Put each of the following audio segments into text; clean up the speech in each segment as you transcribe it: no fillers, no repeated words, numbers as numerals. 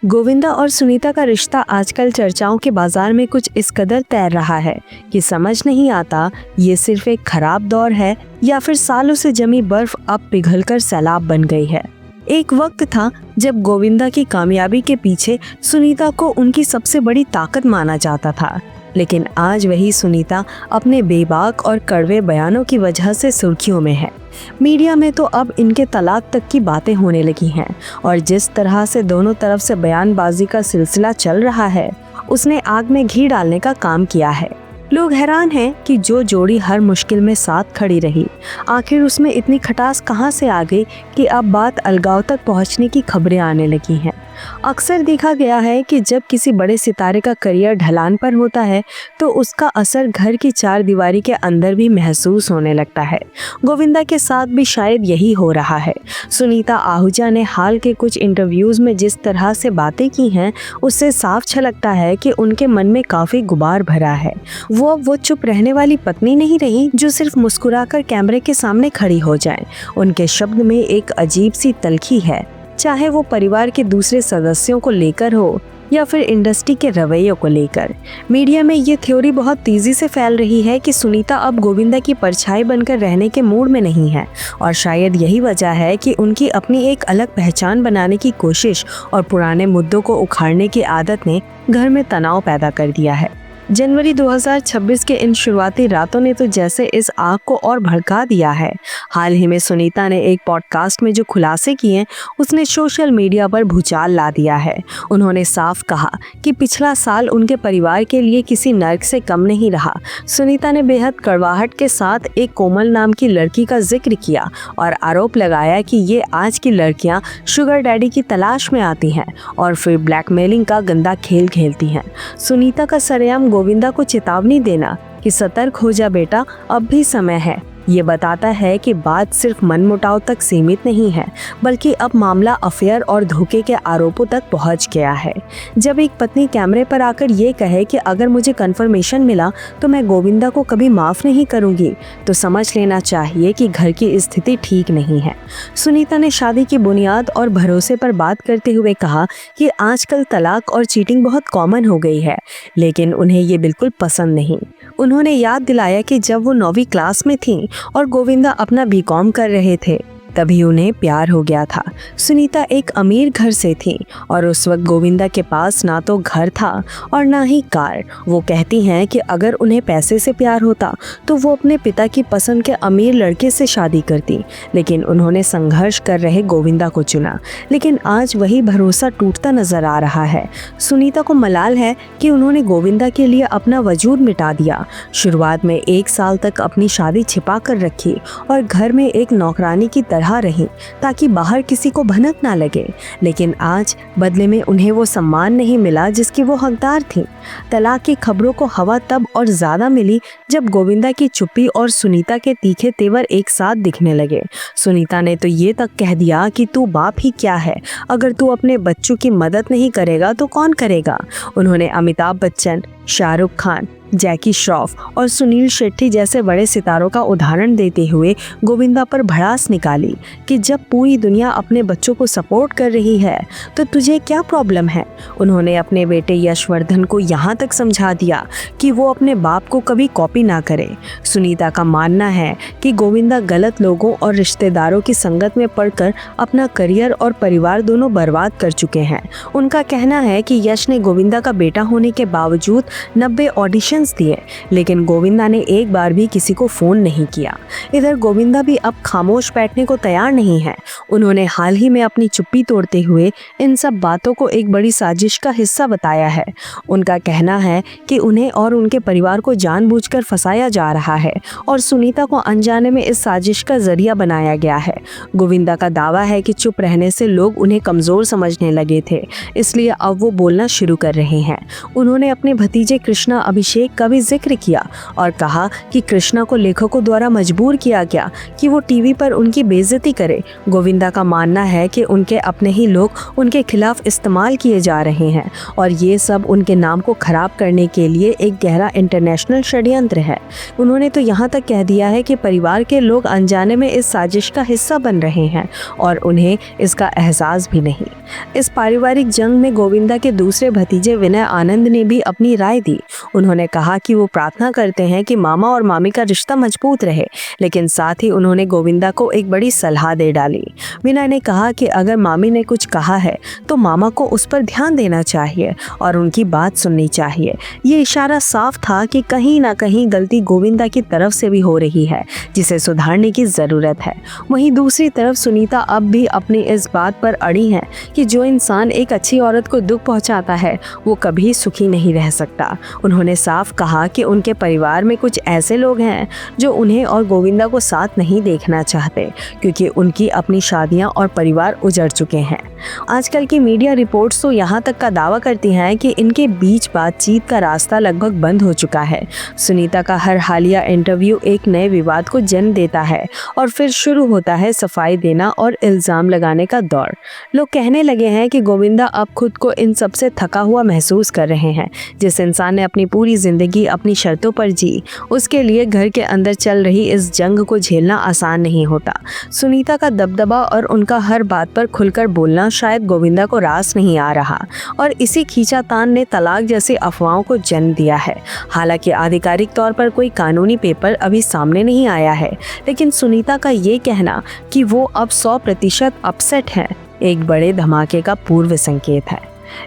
गोविंदा और सुनीता का रिश्ता आजकल चर्चाओं के बाजार में कुछ इस कदर तैर रहा है कि समझ नहीं आता ये सिर्फ एक खराब दौर है या फिर सालों से जमी बर्फ अब पिघलकर सैलाब बन गई है। एक वक्त था जब गोविंदा की कामयाबी के पीछे सुनीता को उनकी सबसे बड़ी ताकत माना जाता था, लेकिन आज वही सुनीता अपने बेबाक और कड़वे बयानों की वजह से सुर्खियों में है। मीडिया में तो अब इनके तलाक तक की बातें होने लगी हैं और जिस तरह से दोनों तरफ से बयानबाजी का सिलसिला चल रहा है उसने आग में घी डालने का काम किया है। लोग हैरान हैं कि जो जोड़ी हर मुश्किल में साथ खड़ी रही, आखिर उसमें इतनी खटास कहां से आ गई कि अब बात अलगाव तक पहुंचने की खबरें आने लगी हैं। अक्सर देखा गया है कि जब किसी बड़े सितारे का करियर ढलान पर होता है तो उसका असर घर की चार दीवारी के अंदर भी महसूस होने लगता है। गोविंदा के साथ भी शायद यही हो रहा है। सुनीता आहूजा ने हाल के कुछ इंटरव्यूज में जिस तरह से बातें की हैं उससे साफ झलकता है कि उनके मन में काफी गुबार भरा है। वो चुप रहने वाली पत्नी नहीं रही जो सिर्फ मुस्कुराकर कैमरे के सामने खड़ी हो जाए। उनके शब्द में एक अजीब सी तल्खी है, चाहे वो परिवार के दूसरे सदस्यों को लेकर हो या फिर इंडस्ट्री के रवैयों को लेकर। मीडिया में ये थ्योरी बहुत तेजी से फैल रही है कि सुनीता अब गोविंदा की परछाई बनकर रहने के मूड में नहीं है और शायद यही वजह है कि उनकी अपनी एक अलग पहचान बनाने की कोशिश और पुराने मुद्दों को उखाड़ने की आदत ने घर में तनाव पैदा कर दिया है। जनवरी 2026 के इन शुरुआती रातों ने तो जैसे इस आग को और भड़का दिया है। हाल ही में सुनीता ने एक पॉडकास्ट में जो खुलासे किए उसने सोशल मीडिया पर भूचाल ला दिया है। उन्होंने साफ कहा कि पिछला साल उनके परिवार के लिए किसी नर्क से कम नहीं रहा। सुनीता ने बेहद कड़वाहट के साथ एक कोमल नाम की लड़की का जिक्र किया और आरोप लगाया कि ये आज की लड़कियां शुगर डैडी की तलाश में आती हैं और फिर ब्लैकमेलिंग का गंदा खेल खेलती हैं। सुनीता का सरेआम गोविंदा को चेतावनी देना कि सतर्क हो जा बेटा, अब भी समय है, ये बताता है कि बात सिर्फ मनमुटाव तक सीमित नहीं है बल्कि अब मामला अफेयर और धोखे के आरोपों तक पहुंच गया है। जब एक पत्नी कैमरे पर आकर ये कहे कि अगर मुझे कंफर्मेशन मिला तो मैं गोविंदा को कभी माफ नहीं करूंगी, तो समझ लेना चाहिए कि घर की स्थिति ठीक नहीं है। सुनीता ने शादी की बुनियाद और भरोसे पर बात करते हुए कहा कि आजकल तलाक और चीटिंग बहुत कॉमन हो गई है, लेकिन उन्हें ये बिल्कुल पसंद नहीं। उन्होंने याद दिलाया कि जब वो 9वीं क्लास में थी और गोविंदा अपना बीकॉम कर रहे थे तभी उन्हें प्यार हो गया था। सुनीता एक अमीर घर से थी और उस वक्त गोविंदा के पास ना तो घर था और ना ही कार। वो कहती हैं कि अगर उन्हें पैसे से प्यार होता तो वो अपने पिता की पसंद के अमीर लड़के से शादी करती, लेकिन उन्होंने संघर्ष कर रहे गोविंदा को चुना। लेकिन आज वही भरोसा टूटता नजर आ रहा है। सुनीता को मलाल है कि उन्होंने गोविंदा के लिए अपना वजूद मिटा दिया। शुरुआत में 1 साल तक अपनी शादी छिपा कर रखी और घर में एक नौकरानी की रही ताकि बाहर किसी को भनक ना लगे, लेकिन आज बदले में उन्हें वो सम्मान नहीं मिला जिसकी वो हकदार थी। तलाक की खबरों को हवा तब और ज्यादा मिली जब गोविंदा की चुप्पी और सुनीता के तीखे तेवर एक साथ दिखने लगे। सुनीता ने तो ये तक कह दिया कि तू बाप ही क्या है, अगर तू अपने बच्चों की मदद नहीं करेगा तो कौन करेगा। उन्होंने अमिताभ बच्चन, शाहरुख खान, जैकी श्रॉफ और सुनील शेट्टी जैसे बड़े सितारों का उदाहरण देते हुए गोविंदा पर भड़ास निकाली कि जब पूरी दुनिया अपने बच्चों को सपोर्ट कर रही है तो तुझे क्या प्रॉब्लम है। उन्होंने अपने बेटे यशवर्धन को यहाँ तक समझा दिया कि वो अपने बाप को कभी कॉपी ना करे। सुनीता का मानना है कि गोविंदा गलत लोगों और रिश्तेदारों की संगत में पड़कर अपना करियर और परिवार दोनों बर्बाद कर चुके हैं। उनका कहना है कि यश ने गोविंदा का बेटा होने के बावजूद 90 ऑडिशन दिए, लेकिन गोविंदा ने एक बार भी किसी को फोन नहीं किया। इधर गोविंदा भी अब खामोश बैठने को तैयार नहीं है। उन्होंने हाल ही में अपनी चुप्पी तोड़ते हुए इन सब बातों को एक बड़ी साजिश का हिस्सा बताया है। उनका कहना है कि उन्हें और उनके परिवार को जानबूझकर फंसाया जा रहा है और सुनीता को अनजाने में इस साजिश का जरिया बनाया गया है। गोविंदा का दावा है कि चुप रहने से लोग उन्हें कमजोर समझने लगे थे, इसलिए अब वो बोलना शुरू कर रहे हैं। उन्होंने अपने भतीजे भतीजे कृष्णा अभिषेक का भी जिक्र किया और कहा कि कृष्णा को लेखकों द्वारा मजबूर किया गया कि वो टीवी पर उनकी बेइज्जती करे। गोविंदा का मानना है कि उनके अपने ही लोग उनके खिलाफ इस्तेमाल किए जा रहे हैं और ये सब उनके नाम को खराब करने के लिए एक गहरा इंटरनेशनल षड्यंत्र है। उन्होंने तो यहाँ तक कह दिया है कि परिवार के लोग अनजाने में इस साजिश का हिस्सा बन रहे हैं और उन्हें इसका एहसास भी नहीं। इस पारिवारिक जंग में गोविंदा के दूसरे भतीजे विनय आनंद ने भी अपनी राय दी। उन्होंने कहा कि वो प्रार्थना करते हैं कि मामा और मामी का रिश्ता मजबूत रहे, लेकिन साथ ही उन्होंने गोविंदा को एक बड़ी सलाह दे डाली। विनय ने कहा कि अगर मामी ने कुछ कहा है तो मामा को उस पर ध्यान देना चाहिए और उनकी बात सुननी चाहिए। ये इशारा साफ था कि कहीं ना कहीं गलती गोविंदा की तरफ से भी हो रही है, जिसे सुधारने की ज़रूरत है। वहीं दूसरी तरफ सुनीता अब भी अपनी इस बात पर अड़ी हैं कि जो इंसान एक अच्छी औरत को दुख पहुंचाता है वो कभी सुखी नहीं रह सकता। उन्होंने साफ कहा कि उनके परिवार में कुछ ऐसे लोग हैं जो उन्हें और गोविंदा को साथ नहीं देखना चाहते, क्योंकि उनकी अपनी शादियां और परिवार उजड़ चुके हैं। आजकल की मीडिया रिपोर्ट्स तो यहाँ तक का दावा करती हैं कि इनके बीच बातचीत का रास्ता लगभग बंद हो चुका है। सुनीता का हर हालिया इंटरव्यू एक नए विवाद को जन्म देता है और फिर शुरू होता है सफाई देना और इल्ज़ाम लगाने का दौर। लोग कहने लगे हैं कि गोविंदा अब खुद को इन सब से थका हुआ महसूस कर रहे हैं। जिस इंसान ने अपनी पूरी ज़िंदगी अपनी शर्तों पर जी, उसके लिए घर के अंदर चल रही इस जंग को झेलना आसान नहीं होता। सुनीता का दबदबा और उनका हर बात पर खुलकर बोलना शायद गोविंदा को रास नहीं आ रहा और इसी खींचातान ने तलाक जैसी अफवाहों को जन्म दिया है। हालांकि आधिकारिक तौर पर कोई कानूनी पेपर अभी सामने नहीं आया है, लेकिन सुनीता का ये कहना कि वो अब 100% अपसेट हैं एक बड़े धमाके का पूर्व संकेत है।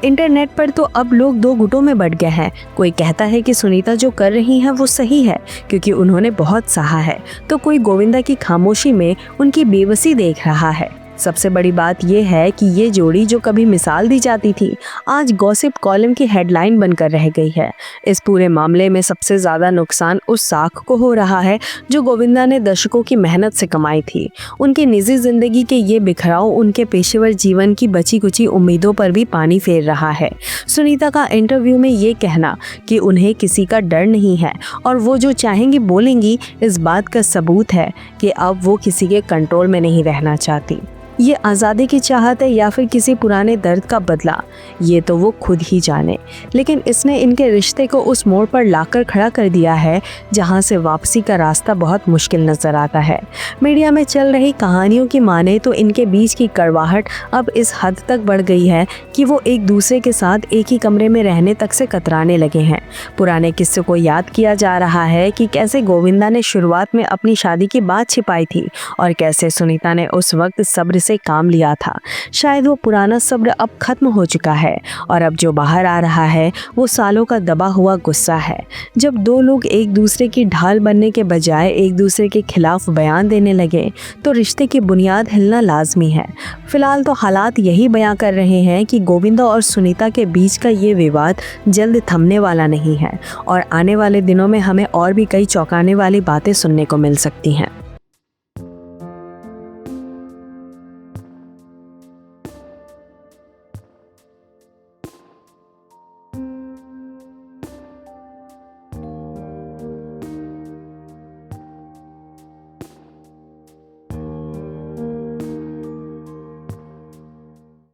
इंटरनेट पर तो अब लोग दो गुटों में बंट गए हैं। कोई कहता है कि सुनीता जो कर रही हैं वो सही है क्योंकि उन्होंने बहुत सहा है, तो कोई गोविंदा की खामोशी में उनकी बेबसी देख रहा है। सबसे बड़ी बात यह है कि ये जोड़ी जो कभी मिसाल दी जाती थी, आज गॉसिप कॉलम की हेडलाइन बनकर रह गई है। इस पूरे मामले में सबसे ज़्यादा नुकसान उस साख को हो रहा है जो गोविंदा ने दशकों की मेहनत से कमाई थी। उनकी निजी ज़िंदगी के ये बिखराव उनके पेशेवर जीवन की बची कुची उम्मीदों पर भी पानी फेर रहा है। सुनीता का इंटरव्यू में ये कहना कि उन्हें किसी का डर नहीं है और वो जो चाहेंगी बोलेंगी, इस बात का सबूत है कि अब वो किसी के कंट्रोल में नहीं रहना चाहती। ये आज़ादी की चाहत है या फिर किसी पुराने दर्द का बदला, ये तो वो खुद ही जाने। लेकिन इसने इनके रिश्ते को उस मोड़ पर लाकर खड़ा कर दिया है जहां से वापसी का रास्ता बहुत मुश्किल नज़र आता है। मीडिया में चल रही कहानियों की माने तो इनके बीच की कड़वाहट अब इस हद तक बढ़ गई है कि वो एक दूसरे के साथ एक ही कमरे में रहने तक से कतराने लगे हैं। पुराने किस्से को याद किया जा रहा है कि कैसे गोविंदा ने शुरुआत में अपनी शादी की बात छिपाई थी और कैसे सुनीता ने उस वक्त सब्र से काम लिया था। शायद वो पुराना सब्र अब खत्म हो चुका है और अब जो बाहर आ रहा है वो सालों का दबा हुआ गुस्सा है। जब दो लोग एक दूसरे की ढाल बनने के बजाय एक दूसरे के खिलाफ बयान देने लगे तो रिश्ते की बुनियाद हिलना लाजमी है। फिलहाल तो हालात यही बयां कर रहे हैं कि गोविंदा और सुनीता के बीच का ये विवाद जल्द थमने वाला नहीं है और आने वाले दिनों में हमें और भी कई चौंकाने वाली बातें सुनने को मिल सकती हैं।